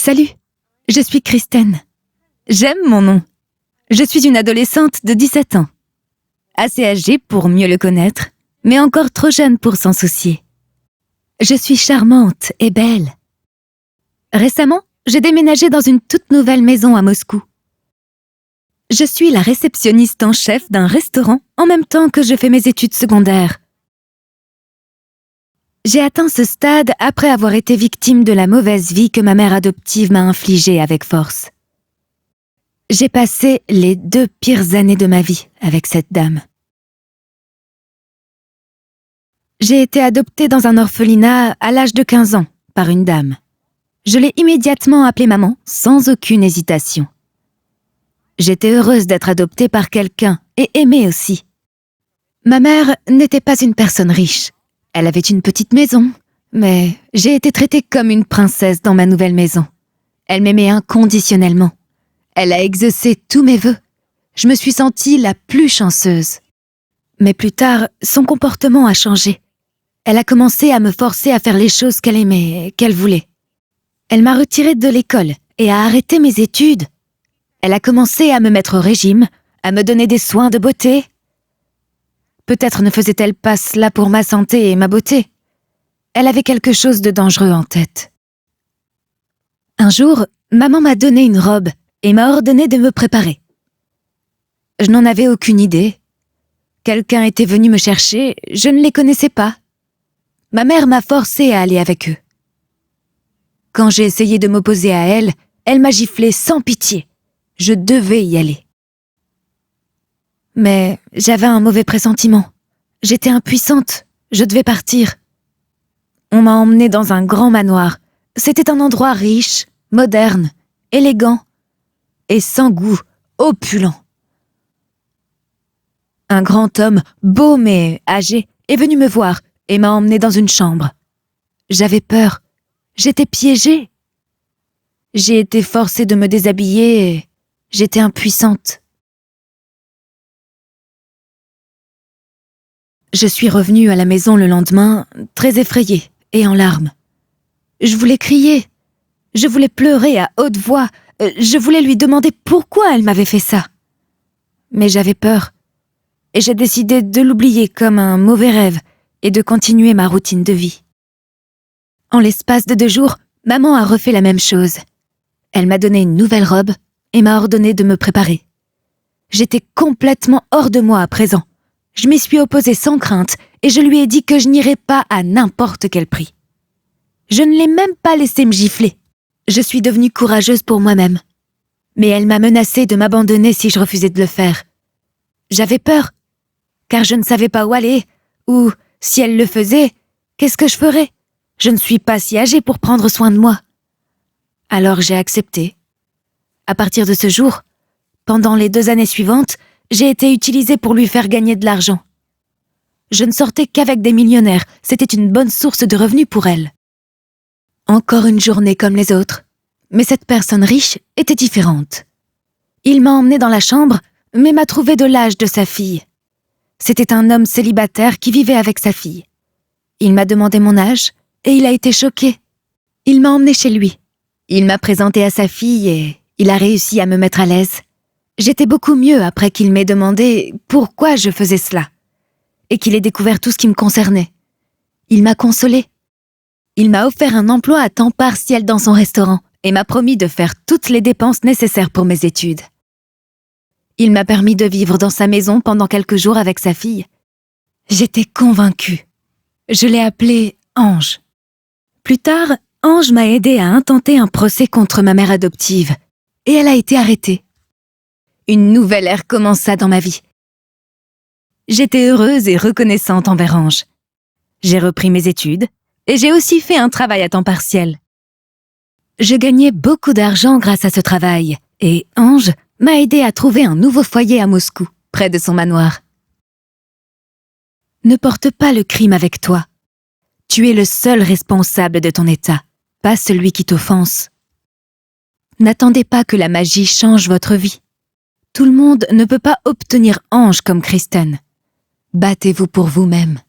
Salut, je suis Kristen. J'aime mon nom. Je suis une adolescente de 17 ans. Assez âgée pour mieux le connaître, mais encore trop jeune pour s'en soucier. Je suis charmante et belle. Récemment, j'ai déménagé dans une toute nouvelle maison à Moscou. Je suis la réceptionniste en chef d'un restaurant en même temps que je fais mes études secondaires. J'ai atteint ce stade après avoir été victime de la mauvaise vie que ma mère adoptive m'a infligée avec force. J'ai passé les 2 pires années de ma vie avec cette dame. J'ai été adoptée dans un orphelinat à l'âge de 15 ans par une dame. Je l'ai immédiatement appelée maman, sans aucune hésitation. J'étais heureuse d'être adoptée par quelqu'un et aimée aussi. Ma mère n'était pas une personne riche. Elle avait une petite maison, mais j'ai été traitée comme une princesse dans ma nouvelle maison. Elle m'aimait inconditionnellement. Elle a exaucé tous mes vœux. Je me suis sentie la plus chanceuse. Mais plus tard, son comportement a changé. Elle a commencé à me forcer à faire les choses qu'elle aimait et qu'elle voulait. Elle m'a retirée de l'école et a arrêté mes études. Elle a commencé à me mettre au régime, à me donner des soins de beauté. Peut-être ne faisait-elle pas cela pour ma santé et ma beauté. Elle avait quelque chose de dangereux en tête. Un jour, maman m'a donné une robe et m'a ordonné de me préparer. Je n'en avais aucune idée. Quelqu'un était venu me chercher, je ne les connaissais pas. Ma mère m'a forcée à aller avec eux. Quand j'ai essayé de m'opposer à elle, elle m'a giflé sans pitié. Je devais y aller. Mais j'avais un mauvais pressentiment. J'étais impuissante, je devais partir. On m'a emmenée dans un grand manoir. C'était un endroit riche, moderne, élégant et sans goût, opulent. Un grand homme, beau mais âgé, est venu me voir et m'a emmenée dans une chambre. J'avais peur. J'étais piégée. J'ai été forcée de me déshabiller et j'étais impuissante. Je suis revenue à la maison le lendemain, très effrayée et en larmes. Je voulais crier. Je voulais pleurer à haute voix. Je voulais lui demander pourquoi elle m'avait fait ça. Mais j'avais peur. Et j'ai décidé de l'oublier comme un mauvais rêve et de continuer ma routine de vie. En l'espace de 2 jours, maman a refait la même chose. Elle m'a donné une nouvelle robe et m'a ordonné de me préparer. J'étais complètement hors de moi à présent. Je m'y suis opposée sans crainte et je lui ai dit que je n'irais pas à n'importe quel prix. Je ne l'ai même pas laissé me gifler. Je suis devenue courageuse pour moi-même. Mais elle m'a menacée de m'abandonner si je refusais de le faire. J'avais peur, car je ne savais pas où aller, ou, si elle le faisait, qu'est-ce que je ferais? Je ne suis pas si âgée pour prendre soin de moi. Alors j'ai accepté. À partir de ce jour, pendant les 2 années suivantes, j'ai été utilisée pour lui faire gagner de l'argent. Je ne sortais qu'avec des millionnaires, c'était une bonne source de revenus pour elle. Encore une journée comme les autres, mais cette personne riche était différente. Il m'a emmenée dans la chambre, mais m'a trouvée de l'âge de sa fille. C'était un homme célibataire qui vivait avec sa fille. Il m'a demandé mon âge et il a été choqué. Il m'a emmenée chez lui. Il m'a présentée à sa fille et il a réussi à me mettre à l'aise. J'étais beaucoup mieux après qu'il m'ait demandé pourquoi je faisais cela et qu'il ait découvert tout ce qui me concernait. Il m'a consolée. Il m'a offert un emploi à temps partiel dans son restaurant et m'a promis de faire toutes les dépenses nécessaires pour mes études. Il m'a permis de vivre dans sa maison pendant quelques jours avec sa fille. J'étais convaincue. Je l'ai appelée Ange. Plus tard, Ange m'a aidée à intenter un procès contre ma mère adoptive et elle a été arrêtée. Une nouvelle ère commença dans ma vie. J'étais heureuse et reconnaissante envers Ange. J'ai repris mes études et j'ai aussi fait un travail à temps partiel. Je gagnais beaucoup d'argent grâce à ce travail et Ange m'a aidé à trouver un nouveau foyer à Moscou, près de son manoir. Ne porte pas le crime avec toi. Tu es le seul responsable de ton état, pas celui qui t'offense. N'attendez pas que la magie change votre vie. Tout le monde ne peut pas obtenir Ange comme Kristen. Battez-vous pour vous-même.